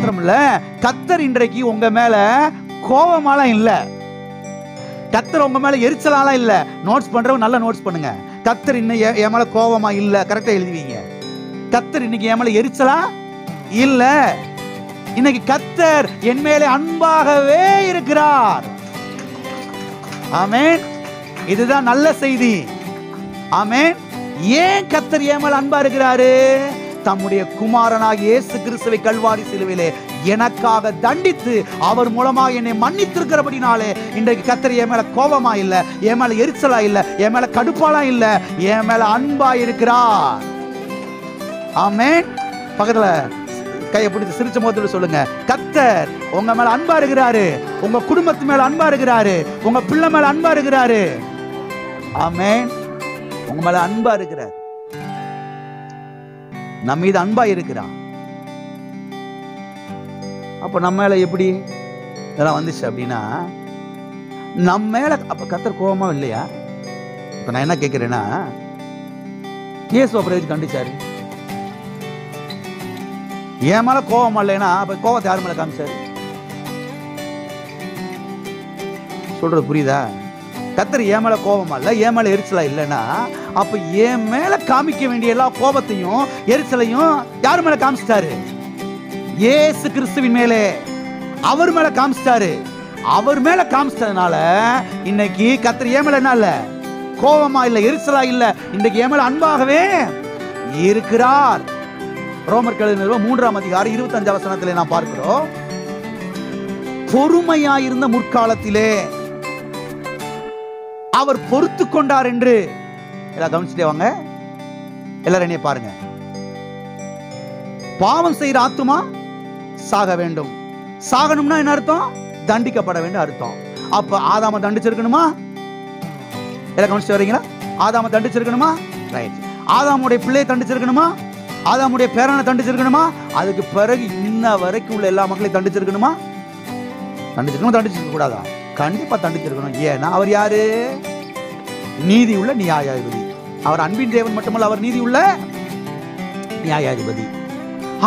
மாத்திரம் இல்ல, கர்த்தர் இன்றைக்கு உங்க மேல கோபமாலாம் இல்ல, கர்த்தர் உங்க மேல எரிச்சலாலாம் இல்ல. நோட்ஸ் பண்றவங்க நல்ல நோட்ஸ் பண்ணுங்க. கர்த்தர் இன்னும் என் மேல கோபமா இல்ல, கரெக்டா எழுதுவீங்க. கர்த்தர் இன்னைக்கு என் மேல எரிச்சலா இல்ல, இன்னைக்கு கர்த்தர் என் மேலே அன்பாகவே இருக்கிறார். ஆமென். இதுதான் நல்ல செய்தி. ஆமென். ஏன் கர்த்தர் என் மேல அன்பா இருக்கிறாரு? தம்முடைய குமாரனாகிய இயேசு கிறிஸ்துவை கல்வாரி சிலுவையிலே எனக்காக தண்டித்து அவர் மூலமாக என்னை மன்னித்திருக்கிறபடினாலே இன்றைக்கு கர்த்தர் என் மேல கோபமா இல்ல, என் மேல எரிச்சலா இல்ல, என் மேல கடுப்பாலாம் இல்ல, என் மேல அன்பா இருக்கிறார். ஆமென். பக்கத்துல கையை பிடிச்சு சிரிச்ச முகத்தோட சொல்லுங்க, கர்த்தர் உங்க மேல அன்பா இருக்கிறாரு, உங்க குடும்பத்து மேல அன்பா இருக்கிறாரு, உங்க பிள்ளை மேல அன்பா இருக்கிறாரு. ஆமென். உங்க மேல அன்பா இருக்கிறார், நம்ம மீது அன்பா இருக்கிறான். அப்ப நம்ம மேல எப்படி இதெல்லாம் வந்துச்சு அப்படின்னா, நம்ம மேல அப்ப கர்த்தர் கோபமா இல்லையா? இப்ப நான் என்ன கேட்கிறேன்னா, இயேசு அப்புறம் கண்டிச்சாரு, என் மேல கோபமா இல்லைன்னா அப்ப கோபத்தை யார் மேல காமிச்சாரு? சொல்றது புரியுதா? கர்த்தர் என் மேல கோபமா இல்ல, என் மேல எரிச்சலா இல்லைன்னா அப்ப என் மேல காமிக்க வேண்டிய எல்லா கோபத்தையும் எரிச்சலையும் யார் மேல காமிச்சிட்டாரு? இயேசு கிறிஸ்துவின் மேலே, அவர் மேல காமிச்சிட்டாரு. அவர் மேல காமிச்சதுனால இன்னைக்கு கர்த்தர் என் மேல என்ன இல்ல, கோபமா இல்ல, எரிச்சலா இல்ல, இன்னைக்கு என் மேல அன்பாகவே இருக்கிறார். ரோமர் எழுதின 3ஆம் அதிகாரம் 25ஆம் வசனத்திலே நாம் பார்க்கிறோம், பொறுமையாயிருந்த முற்காலத்திலே அவர் பொறுத்து கொண்டார் என்று. எல்லாம் கவனிச்சுட்டே வாங்க, எல்லாரும் என்னைய பாருங்க. பாவம் செய்யற ஆத்துமா சாக வேண்டும். சாகணும்னா என்ன அர்த்தம்? தண்டிக்கப்பட வேண்டும் அர்த்தம். அப்ப ஆதாம தண்டிச்சிருக்கணுமா? எல்லாம் கவனிச்சு வரீங்களா? ஆதாம தண்டிச்சிருக்கணுமா? ரைட். ஆதாமுடைய பிள்ளையை தண்டிச்சிருக்கணுமா? ஆதாமுடைய பேரனை தண்டிச்சிருக்கணுமா? அதுக்கு பிறகு இன்ன வரைக்கும் உள்ள எல்லா மக்களையும் தண்டிச்சிருக்கணுமா? தண்டிச்சிருக்கணும், தண்டிச்சிருக்க கூடாதா? கண்டிப்பா தண்டிச்சிருக்கணும். ஏன்னா அவர் யாரு? நீதி உள்ள நியாயாதிபதி. அவர் அன்பின் தேவன் மட்டுமல்ல, அவர் நீதி உள்ள நியாயாதிபதி.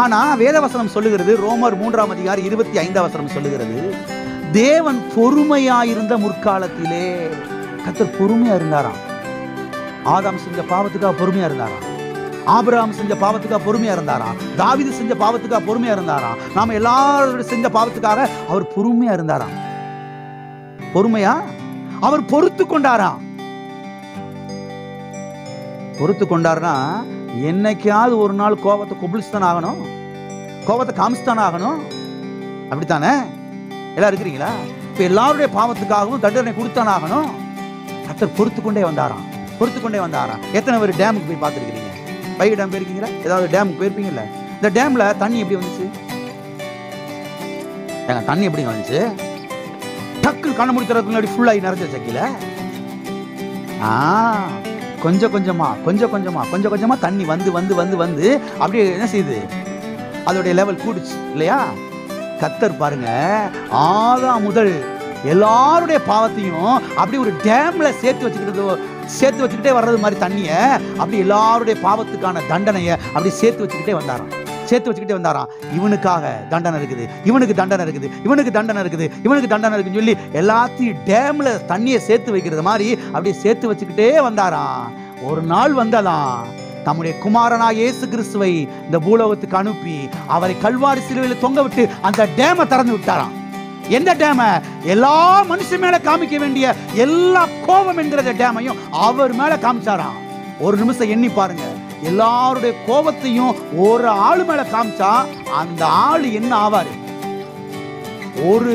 ஆனா வேதவசனம் சொல்லுகிறது, ரோமர் 3ஆம் அதிகாரம் 25ஆம் வசனம் சொல்லுகிறது, தேவன் பொறுமையாயிருந்த முற்காலத்திலே. கர்த்தர் பொறுமையா இருந்தாராம். ஆதாம் செஞ்ச பாவத்துக்காக பொறுமையா இருந்தாராம், ஆபிரகாம் செஞ்ச பாவத்துக்காக பொறுமையா இருந்தாராம், தாவீது செஞ்ச நாம பொறுமையா இருந்தாராம், நாம எல்லாரும் செஞ்ச பாவத்துக்காக அவர் பொறுமையா இருந்தாராம். பொறுமையா அவர் பொறுத்து கொண்டாராம். பொறுத்து கொண்டாருன்னா என்னைக்காவது ஒரு நாள் கோபத்தை கொப்பளிச்சுதான் ஆகணும், கோபத்தை காமிச்சுதான் ஆகணும். அப்படித்தானே? எல்லாம் இருக்கிறீங்களா? இப்ப எல்லாருடைய பாவத்துக்காகவும் தண்டனை கொடுத்தான் ஆகணும். கர்த்தர் பொறுத்து கொண்டே வந்தாராம், பொறுத்து கொண்டே வந்தாராம். எத்தனை பேர் டேமுக்கு போய் பார்த்துருக்கிறீங்க? பை டேம் போயிருக்கீங்களா? ஏதாவது டேமுக்கு போயிருப்பீங்கல்ல? இந்த டேம்ல தண்ணி எப்படி வந்துச்சு? தண்ணி எப்படி வந்துச்சு? டக்கு கண்ண முடி தரதுக்கு முன்னாடி ஃபுல்லாகி நிறைஞ்ச சக்கில கொஞ்சம் கொஞ்சமா கொஞ்சம் கொஞ்சமா கொஞ்சம் கொஞ்சமா தண்ணி வந்து வந்து வந்து வந்து அப்படியே என்ன செய்யுது? அதோடைய லெவல் கூடுச்சு இல்லையா? கர்த்தர் பாருங்க, ஆதாம் முதல் எல்லாருடைய பாவத்தையும் அப்படி ஒரு டேம்ல சேர்த்து வச்சுக்கிட்டே வர்றது மாதிரி தண்ணிய அப்படி எல்லாருடைய பாவத்துக்கான தண்டனைய அப்படி சேர்த்து வச்சுக்கிட்டே வந்தாராம். இவனுக்காக தண்டனை இருக்குது, இவனுக்கு தண்டனை இருக்குது, இவனுக்கு தண்டனை இருக்குது, இவனுக்கு தண்டனை இருக்குன்னு சொல்லி எல்லாத்தையும் டேம்ல தண்ணியை சேர்த்து வைக்கிறது மாதிரி அப்படியே சேர்த்து வச்சுக்கிட்டே வந்தாராம். ஒரு நாள் வந்ததாம், தம்முடைய குமாரனாகிய இயேசு கிறிஸ்துவை இந்த பூலோகத்துக்கு அனுப்பி அவரை கல்வாரி சிலுவையில் தொங்க விட்டு அந்த டேமை திறந்து விட்டாராம். எந்த டேம? எல்லா மனுஷன் மேல காமிக்க வேண்டிய எல்லா கோபம் என்கிற டேமையும் அவர் மேல காமிச்சாராம். ஒரு நிமிஷம் எண்ணி பாருங்க, எல்லாருடைய கோபத்தையும் ஒரு ஆளு மேல காமிச்சா அந்த ஆளு என்ன ஆவாரு? ஒரு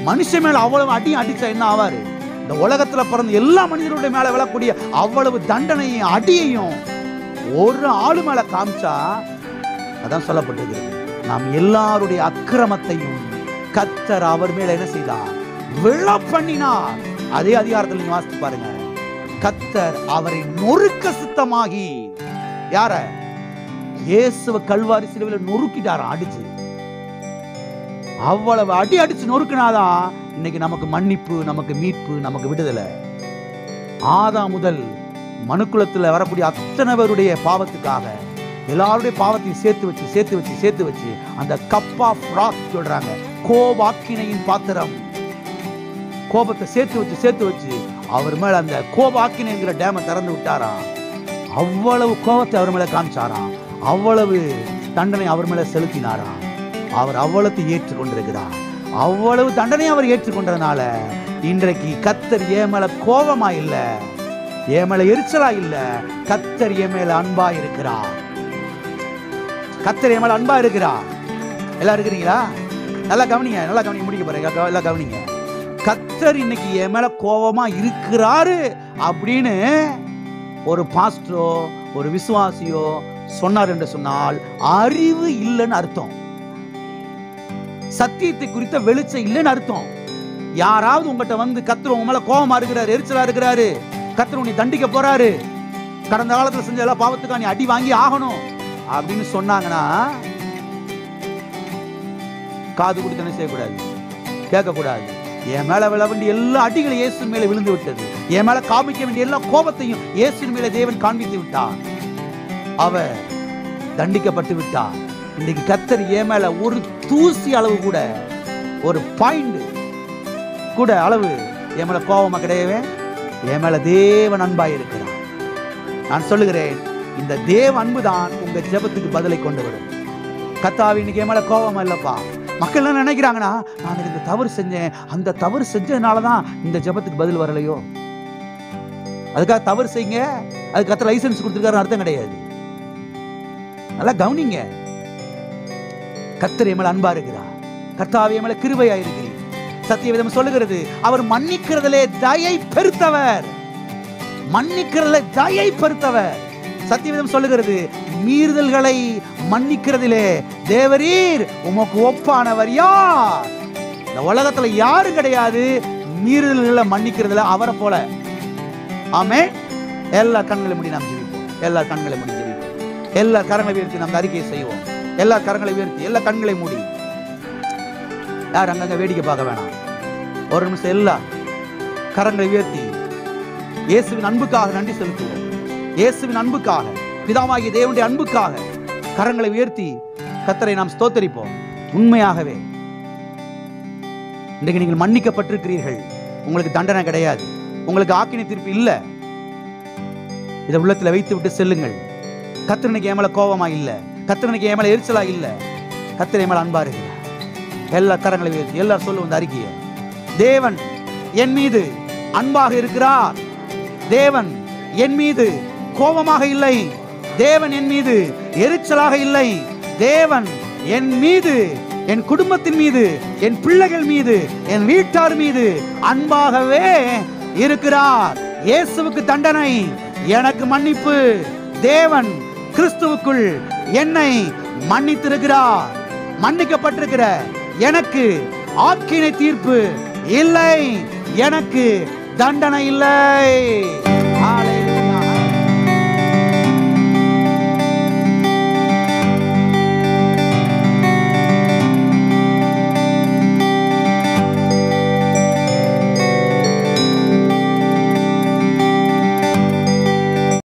மனுஷன் மேல அவ்வளவு அடிச்சா என்ன ஆவாரு? இந்த உலகத்துல பிறந்த எல்லா மனிதருடைய மேல விழக்கூடிய அவ்வளவு தண்டனையும் அடியையும் ஒரு ஆளு மேல காமிச்சா, அதான் சொல்லப்பட்டிருக்கிறது, நாம் எல்லாருடைய அக்கிரமத்தையும் கர்த்தர் அவர் மேல என்ன செய்தார்? விழ பண்ணினார். அதே அதிகாரத்தில் நீங்க வாசித்து பாருங்க, கர்த்தர் அவரை நொறுக்க சித்தமாகி, யார? இயேசுவை கல்வாரி சிலுவையில நொறுக்கிட்டாராம் அடிச்சு. அவ்வளவு அடிச்சு நொறுக்கினாதான் இன்னைக்கு நமக்கு மன்னிப்பு, நமக்கு மீட்பு, நமக்கு விடுதலை. ஆதாம் முதல் மனுக்குலத்துல வரக்கூடிய அத்தனை பேருடைய பாவத்துக்காக எல்லாருடைய பாவத்தையும் சேர்த்து வச்சு அந்த கப் ஆஃப் ராத் சொல்றாங்க, கோபாக்கினையின் பாத்திரம். கோபத்தை சேர்த்து வச்சு அவர் மேல அந்த கோபாக்கினை என்கிற டேமை திறந்து விட்டாராம். அவ்வளவு கோபத்தை அவர் மேல காமிச்சாராம், அவ்வளவு தண்டனை அவர் மேல செலுத்தினாராம். அவர் அவ்வளவு ஏற்றுக்கொண்டிருக்கிறார். அவ்வளவு தண்டனை அவர் ஏற்றுக்கொண்டதுனால இன்றைக்கு கர்த்தர் என் மேல கோபமா இல்ல, என் மேல எரிச்சலா இல்ல, கர்த்தர் என் மேல அன்பா இருக்கிறார். கர்த்தர் என் மேல அன்பா இருக்கிறார். எல்லாம் இருக்கிறீங்களா? நல்லா கவனிங்க, முடிக்க போறேன். எல்லாம் கவனிங்க. கர்த்தர் இன்னைக்கு என் மேல கோபமா இருக்கிறாரு அப்படின்னு ஒரு பாஸ்டரோ ஒரு விசுவாசியோ சொன்னார் என்று சொன்னால் அறிவு இல்லைன்னு அர்த்தம். சத்தியத்தை குறித்த வெளிச்சம் இல்லைன்னு அர்த்தம். யாராவது உங்ககிட்ட வந்து கர்த்தர் உங்க மேல கோபமா இருக்கிறாரு, எரிச்சலா இருக்கிறாரு, கர்த்தர் உன்னை தண்டிக்க போறாரு, கடந்த காலத்துல செஞ்ச எல்லா பாவத்துக்கா நீ அடி வாங்கி ஆகணும் அப்படின்னு சொன்னாங்கன்னா காது கொடுத்து என்ன செய்யக்கூடாது, கேட்கக்கூடாது. என் மேல விழ வேண்டிய எல்லா அடிகளும் இயேசு மேல விழுந்து விட்டது. என் மேல காமிக்க வேண்டிய எல்லா கோபத்தையும் இயேசு மேல தேவன் காண்பித்து விட்டார். அவர் தண்டிக்கப்பட்டு விட்டார். இன்னைக்கு கர்த்தர் என் மேல ஒரு தூசி அளவு கூட, ஒரு பாயிண்ட் கூட அளவு என் மேல கோபமா கிடையவே, என் மேல தேவன் அன்பாய் இருக்கிறார். நான் சொல்லுகிறேன், இந்த தேவ அன்பு தான் உங்க ஜெபத்துக்கு பதிலை கொண்டு வரும். கர்த்தாவே இன்னைக்கு என் மேல கோபமா இல்லப்பா. மக்கள் என்ன நினைக்கிறாங்கன்னா, நான் இந்த தவறு செஞ்சேன், அந்த தவறு செஞ்சதுனாலதான் இந்த ஜெபத்துக்கு பதில் வரலையோ. அதுக்காக தவறு செய்யுங்க, அதுக்கு கர்த்தர் லைசன்ஸ் கொடுத்துருக்காரு அர்த்தம் கிடையாது. நல்லா கவனிங்க. கர்த்தர் என் மேல அன்பா இருக்கிறார். கர்த்தாவே என் மேல கிருபையா இருக்கிறீர். சத்தியவேதம் சொல்லுகிறது, அவர் மன்னிக்கிறதிலே தயை பெருத்தவர். மன்னிக்கிறதிலே தயை பெருத்தவர். சத்தியவேதம் சொல்லுகிறது, மீறுதல்களை மன்னிக்கிறதிலே தேவரீர் உமக்கு ஒப்பானவர் யார்? இந்த உலகத்துல யாரும் கிடையாது மீறுதல்களை மன்னிக்கிறதுல அவரை போல. ஆமே. எல்லா கண்களை மூடி நாம் ஜெபிப்போம். எல்லா கண்களை மூடி ஜெபிப்போம். எல்லா கரங்களை உயர்த்தி நாம் அறிக்கை செய்வோம். எல்லா கரங்களை உயர்த்தி, எல்லா கண்களை மூடி. யார் அங்கங்க வேடிக்கை பார்க்க வேணாம். ஒரு நிமிஷம் எல்லா கரங்களை உயர்த்தி இயேசுவின் அன்புக்காக நன்றி செலுத்துவோம். இயேசுவின் அன்புக்காக, பிதாவாகிய தேவனுடைய அன்புக்காக கரங்களை உயர்த்தி கர்த்தரை நாம் ஸ்தோத்தரிப்போம். உண்மையாகவே இன்றைக்கு நீங்கள் மன்னிக்கப்பட்டிருக்கிறீர்கள். உங்களுக்கு தண்டனை கிடையாது, உங்களுக்கு ஆக்கினை தீர்ப்பு இல்லை. இதை உள்ளத்தில் வைத்து விட்டு செல்லுங்கள். கர்த்தர் இன்னைக்கு என் மேல கோபமா இல்லை, கர்த்தர் இன்னைக்கு என் மேல எரிச்சலா இல்லை, கர்த்தர் என் மேல அன்பா இருக்கிறார். எல்லா கரங்களை உயர்த்தி எல்லாரும் சொல்லுவோம் இந்த அறிக்கையை. தேவன் என் மீது அன்பாக இருக்கிறார். தேவன் என் மீது கோபமாக இல்லை. தேவன் என் மீது எரிச்சலாக இல்லை. தேவன் என் மீது, என் குடும்பத்தின் மீது, என் பிள்ளைகள் மீது, என் வீட்டார் மீது அன்பாகவே இருக்கிறார். இயேசுவுக்கு தண்டனை, எனக்கு மன்னிப்பு. தேவன் கிறிஸ்துவுக்குள் என்னை மன்னித்திருக்கிறார். மன்னிக்கப்பட்டிருக்கிற எனக்கு ஆக்கினை தீர்ப்பு இல்லை, எனக்கு தண்டனை இல்லை.